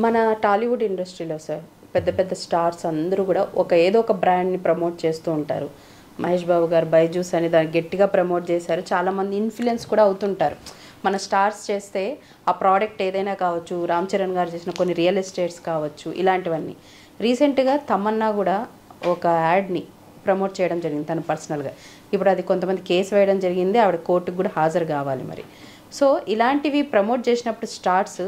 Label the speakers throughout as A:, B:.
A: మన టాలీవుడ్ ఇండస్ట్రీలో సార్ పెద్ద పెద్ద స్టార్స్ అందరూ కూడా ఏదో ఒక బ్రాండ్ని ప్రమోట్ చేస్తూ ఉంటారు. మహేష్ బాబు గారు బైజూస్ అని దాన్ని గట్టిగా ప్రమోట్ చేశారు. చాలామంది ఇన్ఫ్లుయెన్స్ కూడా అవుతుంటారు. మన స్టార్స్ చేస్తే ఆ ప్రోడక్ట్ ఏదైనా కావచ్చు, రామ్ చరణ్ గారు చేసిన కొన్ని రియల్ ఎస్టేట్స్ కావచ్చు, ఇలాంటివన్నీ. రీసెంట్గా తమన్నా కూడా ఒక యాడ్ని ప్రమోట్ చేయడం జరిగింది తను పర్సనల్గా. ఇప్పుడు అది కొంతమంది కేసు వేయడం జరిగింది, ఆవిడ కోర్టుకు కూడా హాజరు కావాలి మరి. సో ఇలాంటివి ప్రమోట్ చేసినప్పుడు స్టార్స్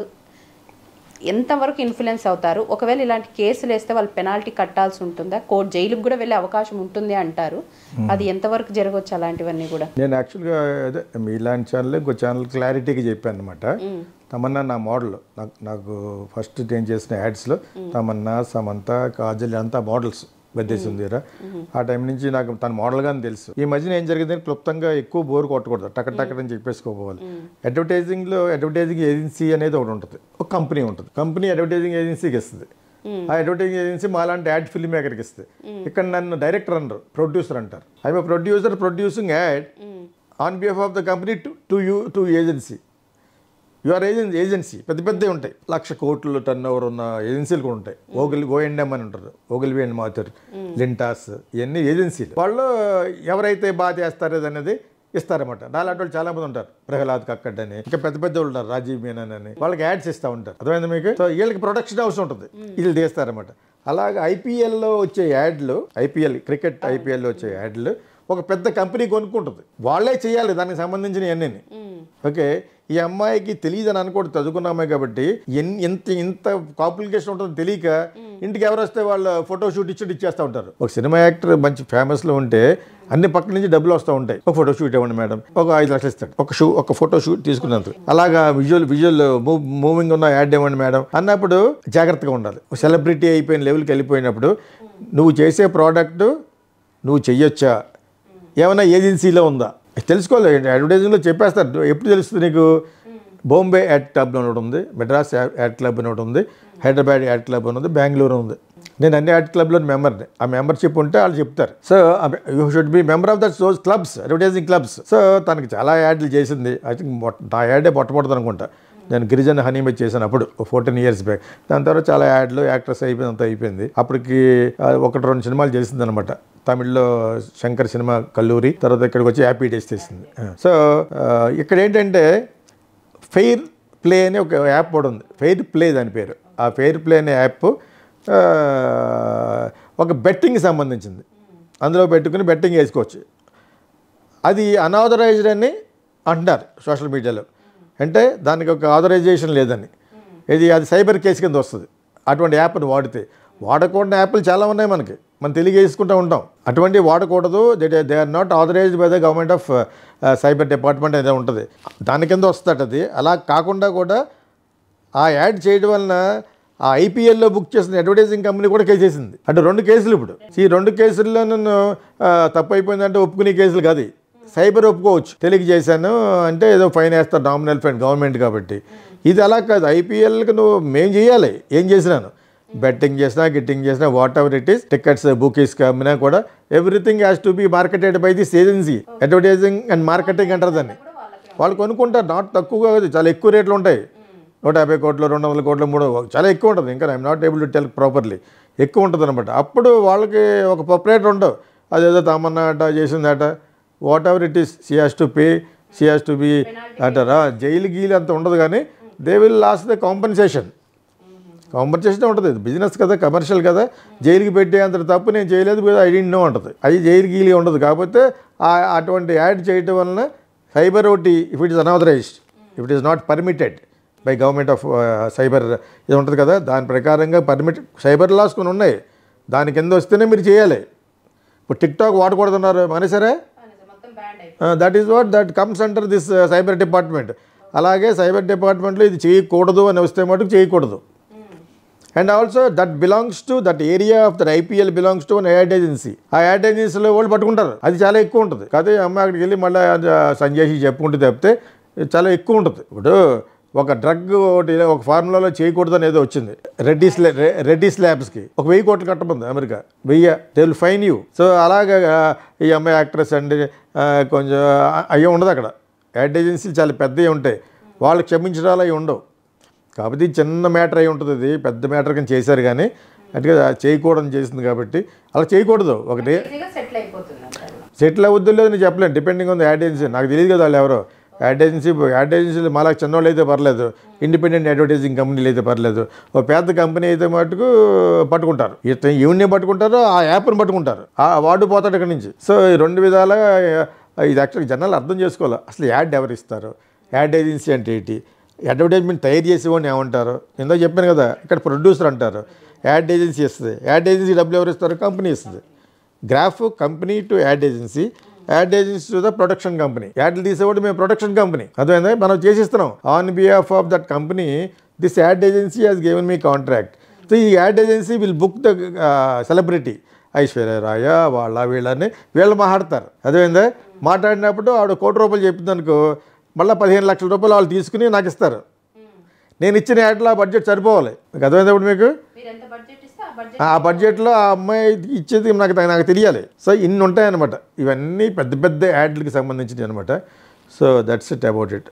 A: ఎంతవరకు ఇన్ఫ్లుయెన్స్ అవుతారు? ఒకవేళ ఇలాంటి కేసులు వేస్తే వాళ్ళు పెనాల్టీ కట్టాల్సి ఉంటుందా? జైలుకు కూడా వెళ్ళే అవకాశం ఉంటుంది అంటారు. అది ఎంతవరకు జరగవచ్చు అలాంటివన్నీ కూడా?
B: నేను యాక్చువల్గా అదే ఇలాంటి ఛానల్ ఇంకో ఛానల్ క్లారిటీగా చెప్పాను అనమాట. తమన్నా నా మోడల్. నాకు ఫస్ట్ నేను చేసిన యాడ్స్లో తమన్నా, సమంత, కాజల్ అంతా మోడల్స్ గద్దేశం తీరా. ఆ టైం నుంచి నాకు తన మోడల్గానే తెలుసు. ఈ మధ్యన ఏం జరిగిందని క్లుప్తంగా ఎక్కువ బోర్ కొట్టకూడదు, టక్కని చెప్పేసుకోవాలి. అడ్వర్టైజింగ్ ఏజెన్సీ అనేది ఒకటి ఉంటుంది, ఒక కంపెనీ ఉంటుంది. కంపెనీ అడ్వర్టైజింగ్ ఏజెన్సీకి ఇస్తుంది. ఆ అడ్వర్టైజింగ్ ఏజెన్సీ మాలాంటి యాడ్ ఫిల్మ్ మేకర్కి ఇస్తుంది. ఇక్కడ నన్ను డైరెక్టర్ అనరు, ప్రొడ్యూసర్ అంటారు. I'm producer producing add on behalf of the company to agency. Your agency పెద్ద ఉంటాయి, 1,00,000 కోట్లు టర్న్ ఓవర్ ఉన్న ఏజెన్సీలు కూడా ఉంటాయి. ఓఎండ్ఎం అని ఉంటారు, ఓగిల్వి అండ్ మాథర్, లింటాస్, ఇవన్నీ ఏజెన్సీలు. వాళ్ళు ఎవరైతే బాగా చేస్తారో అనేది ఇస్తారన్నమాట. నాలాంటి వాళ్ళు చాలా మంది ఉంటారు, ప్రహ్లాద్ కక్కడ్ అని, ఇంకా పెద్ద వాళ్ళు ఉంటారు, రాజీవ్ మీనన్ అని. వాళ్ళకి యాడ్స్ ఇస్తూ ఉంటారు. అర్థమైంది మీకు? సో వీళ్ళకి ప్రొడక్షన్ హౌస్ ఉంటుంది, వీళ్ళు తీస్తారన్నమాట. అలాగే ఐపీఎల్లో వచ్చే యాడ్లు, క్రికెట్ ఐపీఎల్లో వచ్చే యాడ్లు ఒక పెద్ద కంపెనీ కొనుక్కుంటుంది. వాళ్ళే చేయాలి దానికి సంబంధించిన అన్నీ. ఓకే, ఈ అమ్మాయికి తెలియదు అని అనుకోండి, చదువుకున్న అమ్మాయి కాబట్టి ఇంత కాంప్లికేషన్ ఉంటుందో తెలియక ఇంటికి ఎవరు వస్తే వాళ్ళు ఫోటో షూట్ ఇచ్చేస్తూ ఉంటారు. ఒక సినిమా యాక్టర్ మంచి ఫేమస్లో ఉంటే అన్ని పక్క నుంచి డబ్బులు వస్తూ ఉంటాయి. ఒక ఫోటో షూట్ ఇవ్వండి మేడం, ఒక 5 లక్షలు ఇస్తాడు ఒక ఫోటో షూట్ తీసుకున్నందుకు. అలాగా విజువల్ మూవింగ్ ఉన్న యాడ్ ఇవ్వండి మేడం అన్నప్పుడు జాగ్రత్తగా ఉండాలి. సెలబ్రిటీ అయిపోయిన లెవెల్కి వెళ్ళిపోయినప్పుడు నువ్వు చేసే ప్రోడక్ట్ నువ్వు చెయ్యొచ్చా, ఏమైనా ఏజెన్సీలో ఉందా తెలుసుకోవాలి. అడ్వర్టైజింగ్లో చెప్పేస్తారు. ఎప్పుడు తెలుస్తుంది నీకు? బాంబే యాడ్ క్లబ్ అని ఒకటి ఉంది, మెడ్రాస్ యాడ్ క్లబ్ అని ఒకటి ఉంది, హైదరాబాద్ యాడ్ క్లబ్ అని ఉంది, బెంగళూరు ఉంది. నేను అన్ని యాడ్ క్లబ్లో మెంబర్ని. ఆ మెంబర్షిప్ ఉంటే వాళ్ళు చెప్తారు. So you should be member of those clubs, advertising clubs. So తనకి చాలా యాడ్లు చేసింది. ఐ థింక్ నా యాడే పొట్టపడుతుంది అనుకుంటా. నేను గిరిజన హనీమే చేశాను అప్పుడు 14 years బ్యాక్. దాని తర్వాత చాలా యాడ్లు, యాక్ట్రెస్ అయిపోయింది. అప్పటికి 1-2 సినిమాలు చేసింది అనమాట. తమిళ్లో శంకర్ సినిమా కల్లూరి, తర్వాత ఇక్కడికి వచ్చి హ్యాపీ డేస్ చేసింది. సో ఇక్కడ ఏంటంటే ఫెయిర్ ప్లే అనే ఒక యాప్ కూడా ఉంది, ఫెయిర్ ప్లే దాని పేరు. ఆ ఫెయిర్ ప్లే అనే యాప్ ఒక బెట్టింగ్కి సంబంధించింది. అందులో పెట్టుకుని బెట్టింగ్ వేసుకోవచ్చు. అది అన్ఆథరైజ్డ్ అని అంటున్నారు సోషల్ మీడియాలో. అంటే దానికి ఒక ఆథరైజేషన్ లేదని. అది సైబర్ కేసు కింద వస్తుంది అటువంటి యాప్ని వాడితే. వాడకూడని యాప్లు చాలా ఉన్నాయి మనకి, మనం తెలియజేసుకుంటూ ఉంటాం. అటువంటివి వాడకూడదు. They are not authorized by the government of cyber department ఏదో ఉంటుంది, దాని కింద వస్తుంది అది. అలా కాకుండా కూడా ఆ యాడ్ చేయడం వలన ఆ ఐపీఎల్లో బుక్ చేసిన అడ్వర్టైజింగ్ కంపెనీ కూడా కేసేసింది. అంటే 2 కేసులు ఇప్పుడు. ఈ 2 కేసుల్లో నన్ను తప్పు అయిపోయిందంటే ఒప్పుకునే కేసులు కాదు. సైబర్ ఒప్పుకోవచ్చు, తెలియజేశాను అంటే ఏదో ఫైన్ వేస్తారు, నామినల్ ఫైన్, గవర్నమెంట్ కాబట్టి. ఇది అలా కాదు. ఐపీఎల్కి మేము చేయాలి. ఏం చేసినాను, బెట్టింగ్ చేసినా, గిట్టింగ్ చేసినా, whatever it is, tickets bookings కమ్మినా కూడా everything has to be marketed by this agency. Advertising and marketing అంటారు దాన్ని. వాళ్ళు కొనుక్కుంటారు. నాట్ తక్కువగా కాదు, చాలా ఎక్కువ రేట్లు ఉంటాయి. 150 కోట్లు, 200 కోట్లు, 300, చాలా ఎక్కువ ఉంటుంది. ఇంకా I'm not able to tell properly. ఎక్కువ ఉంటుంది అనమాట. అప్పుడు వాళ్ళకి ఒక ప్రొపరేటర్ ఉండవు. అదేదో తమన్నా అట చేసిందట, whatever it is, she has to be అంటారా. జైలు గీలు అంత ఉండదు, కానీ they will last the compensation ఉంటుంది. బిజినెస్ కదా, కమర్షియల్ కదా. జైలుకి పెట్టే అంత తప్పు నేను చేయలేదు, ఐ డోంట్ నో అంటుంది. అది జైలు గీలి ఉండదు. కాకపోతే అటువంటి యాడ్ చేయటం వలన సైబర్ ఒకటి, if it is unauthorized, if it is not permitted by government of cyber ఇది ఉంటుంది కదా, దాని ప్రకారంగా సైబర్ లాస్ కొన్ని ఉన్నాయి. దాని కింద వస్తేనే మీరు చేయాలి. ఇప్పుడు టిక్టాక్ వాడకూడదన్నారు, మానేసరే. That comes under this cyber department. అలాగే సైబర్ డిపార్ట్మెంట్లో ఇది చేయకూడదు అని వస్తే మటుకు చేయకూడదు. And also that area of that IPL belongs to an ad agency. ఆ యాడ్ ఏజెన్సీలో వాళ్ళు పట్టుకుంటారు. అది చాలా ఎక్కువ ఉంటుంది. కాదే అమ్మాయి అక్కడికి వెళ్ళి మళ్ళీ సంజయ్ చెప్పుకుంటూ తప్పితే చాలా ఎక్కువ ఉంటుంది. ఇప్పుడు ఒక డ్రగ్ ఒకటి ఒక ఫార్ములాలో చేయకూడదని ఏదో వచ్చింది, రెడ్డీస్ ల్యాబ్స్కి 1,000 కోట్లు కట్టమంది America. 1000 they will fine you. So అలాగా ఈ అమ్మాయి యాక్ట్రెస్ అండి కొంచెం అయ్యే ఉండదు అక్కడ. యాడ్ ఏజెన్సీలు చాలా పెద్దవి ఉంటాయి, వాళ్ళు క్షమించడాలు అవి ఉండవు. కాకపోతే ఇది చిన్న మ్యాటర్ అయి ఉంటుంది, అది పెద్ద మ్యాటర్ కానీ చేశారు కానీ అటుగా చేయకూడదని చేసింది కాబట్టి అలా చేయకూడదు. ఒకటి
A: సెటిల్ అయిపోతుంది అంటారు.
B: సెటిల్ అవుద్దో లేదో నేను చెప్పలేను, depending on the ad agency. నాకు తెలియదు కదా వాళ్ళు ఎవరో. యాడ్ ఏజెన్సీలు మాలా చిన్నవాళ్ళు అయితే పర్లేదు, ఇండిపెండెంట్ అడ్వర్టైజింగ్ కంపెనీలు అయితే పర్లేదు. ఒక పెద్ద కంపెనీ అయితే మటుకు పట్టుకుంటారు, ఈవెన్ని పట్టుకుంటారు, ఆ యాప్ని పట్టుకుంటారు, ఆ వాడు పోతాడు ఇక్కడ నుంచి. సో ఈ రెండు విధాలుగా ఇది యాక్చువల్గా జనాలు అర్థం చేసుకోవాలి. అసలు యాడ్ ఎవరు ఇస్తారు, యాడ్ ఏజెన్సీ అంటే ఏంటి, అడ్వర్టైజ్మెంట్ తయారు చేసేవాడిని ఏమంటారు. ఇందాక చెప్పాను కదా, ఇక్కడ ప్రొడ్యూసర్ అంటారు, యాడ్ ఏజెన్సీ ఇస్తుంది. యాడ్ ఏజెన్సీ డబ్బులు ఎవరు ఇస్తారు, కంపెనీ ఇస్తుంది. గ్రాఫ్ company to ad agency, ad agency to the production company. యాడ్లు తీసేవాడు మేము ప్రొడక్షన్ కంపెనీ, అర్థమైందా, మనం చేసిస్తున్నాం. On behalf of that company this ad agency has given me contract. So ఈ ad agency will book the celebrity, Aishwarya Rai వీళ్ళని వీళ్ళు మాట్లాడతారు. అదేమైందా, మాట్లాడినప్పుడు ఆవిడ ₹1,00,00,000 చెప్పింది అనుకో, మళ్ళీ 15 లక్షల రూపాయలు వాళ్ళు తీసుకుని నాకు ఇస్తారు. నేను ఇచ్చిన యాడ్లో ఆ బడ్జెట్ సరిపోవాలి. మీకు అర్థమైంది ఇప్పుడు మీకు? ఆ బడ్జెట్లో ఆ అమ్మాయి ఇచ్చేది నాకు తెలియాలి. సో ఇన్ని ఉంటాయన్నమాట. ఇవన్నీ పెద్ద పెద్ద యాడ్లకి సంబంధించినవి అనమాట. So that's it about it.